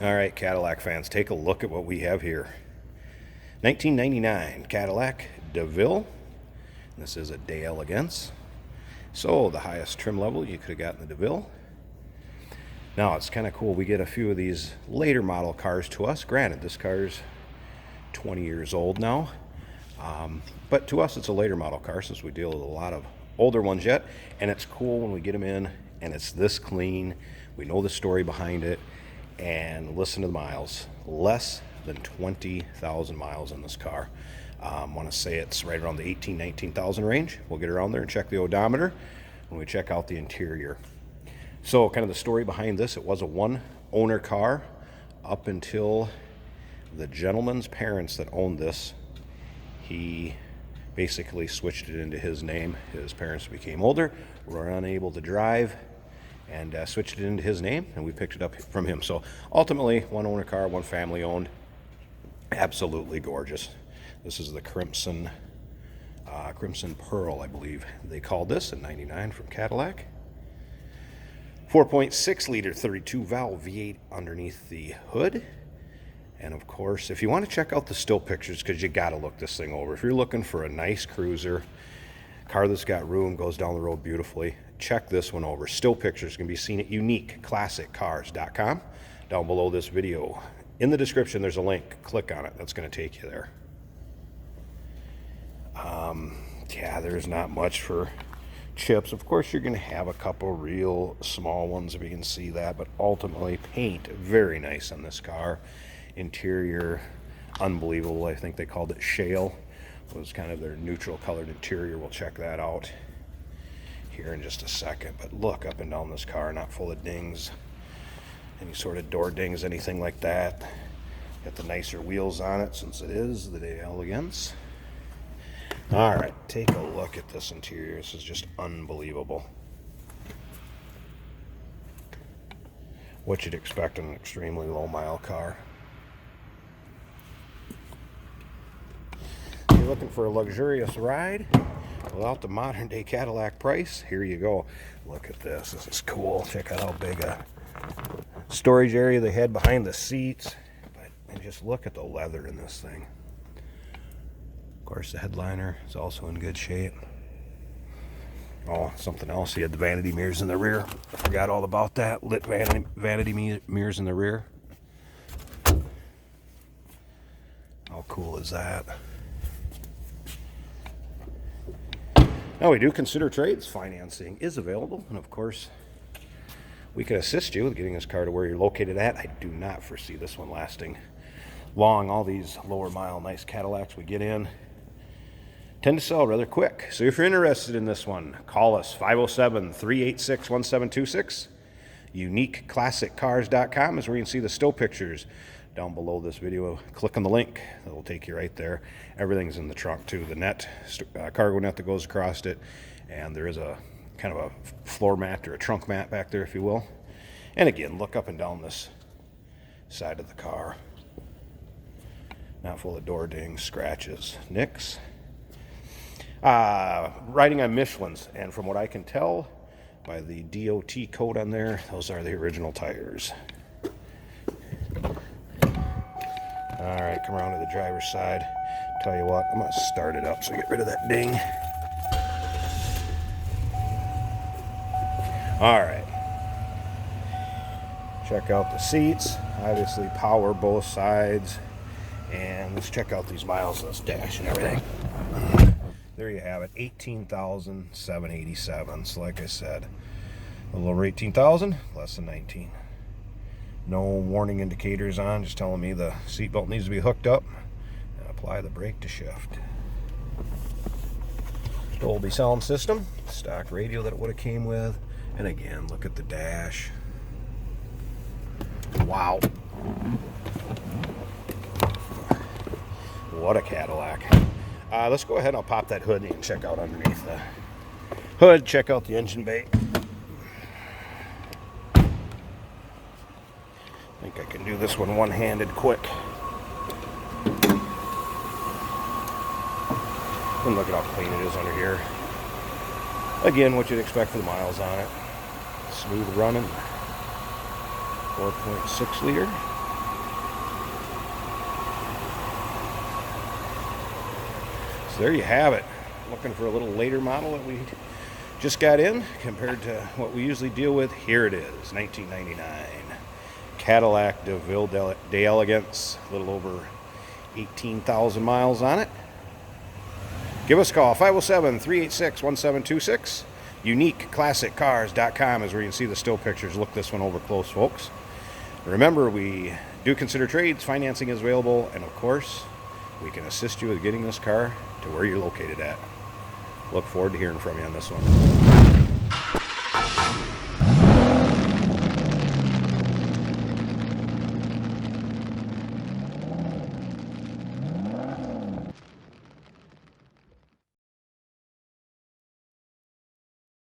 All right, Cadillac fans, take a look at what we have here. 1999 Cadillac DeVille. This is a De Elegance. So the highest trim level you could have gotten the DeVille. Now it's kind of cool. We get a few of these later model cars to us. Granted, this car's 20 years old now. But to us, it's a later model car since we deal with a lot of older ones yet. And it's cool when we get them in and it's this clean. We know the story behind it. And listen to the miles. Less than 20,000 miles in this car. I want to say it's right around the 19,000 range. We'll get around there and check the odometer when we check out the interior. So kind of the story behind this, it was a one-owner car up until the gentleman's parents that owned this. He basically switched it into his name. His parents became older, were unable to drive, and switched it into his name, and we picked it up from him. So ultimately, one-owner car, one family-owned. Absolutely gorgeous. This is the Crimson Pearl, I believe they called this in '99 from Cadillac. 4.6 liter 32 valve V8 underneath the hood. And of course, if you want to check out the still pictures, because you got to look this thing over. If you're looking for a nice cruiser, car that's got room, goes down the road beautifully, check this one over. Still pictures can be seen at uniqueclassiccars.com. Down below this video, in the description, there's a link. Click on it. That's going to take you there. Yeah, there's not much for chips. Of course, you're going to have a couple real small ones if you can see that, but ultimately, paint very nice on this car. Interior, unbelievable. I think they called it shale. It was kind of their neutral colored interior. We'll check that out here in just a second. But look up and down this car, not full of dings, any sort of door dings, anything like that. Got the nicer wheels on it since it is the De Elegance. All right, take a look at this interior. This is just unbelievable. What you'd expect in an extremely low mile car. If you're looking for a luxurious ride without the modern day Cadillac price, here you go. Look at this. This is cool. Check out how big a storage area they had behind the seats. And just look at the leather in this thing. Of course, the headliner is also in good shape. Oh, something else. He had the vanity mirrors in the rear. I forgot all about that. Lit vanity mirrors in the rear. How cool is that? Now, we do consider trades. Financing is available. And of course, we can assist you with getting this car to where you're located at. I do not foresee this one lasting long. All these lower mile nice Cadillacs we get in tend to sell rather quick. So if you're interested in this one, call us 507-386-1726. uniqueclassiccars.com is where you can see the still pictures down below this video. Click on the link. It'll take you right there. Everything's in the trunk too. The net, cargo net that goes across it. And there is a kind of a floor mat or a trunk mat back there, if you will. And again, look up and down this side of the car. Not full of door dings, scratches, nicks. Riding on Michelin's, and from what I can tell by the DOT code on there, those are the original tires. All right, come around to the driver's side. Tell you what, I'm going to start it up so get rid of that ding. All right. Check out the seats. Obviously, power both sides. And let's check out these miles on this dash and everything. There you have it, 18,787. So like I said, a little over 18,000, less than 19. No warning indicators on, just telling me the seatbelt needs to be hooked up and apply the brake to shift. Dolby sound system, stock radio that it would have came with. And again, look at the dash. Wow. What a Cadillac. Let's go ahead and I'll pop that hood and check out underneath the hood, check out the engine bay. I think I can do this one one-handed quick. And look at how clean it is under here. Again, what you'd expect for the miles on it. Smooth running. 4.6 liter. So there you have it. Looking for a little later model that we just got in compared to what we usually deal with. Here it is, 1999 Cadillac DeVille d'Elegance, a little over 18,000 miles on it. Give us a call, 507-386-1726. UniqueClassicCars.com is where you can see the still pictures. Look this one over close, folks. Remember, we do consider trades. Financing is available, and of course, we can assist you with getting this car to where you're located at. Look forward to hearing from you on this one.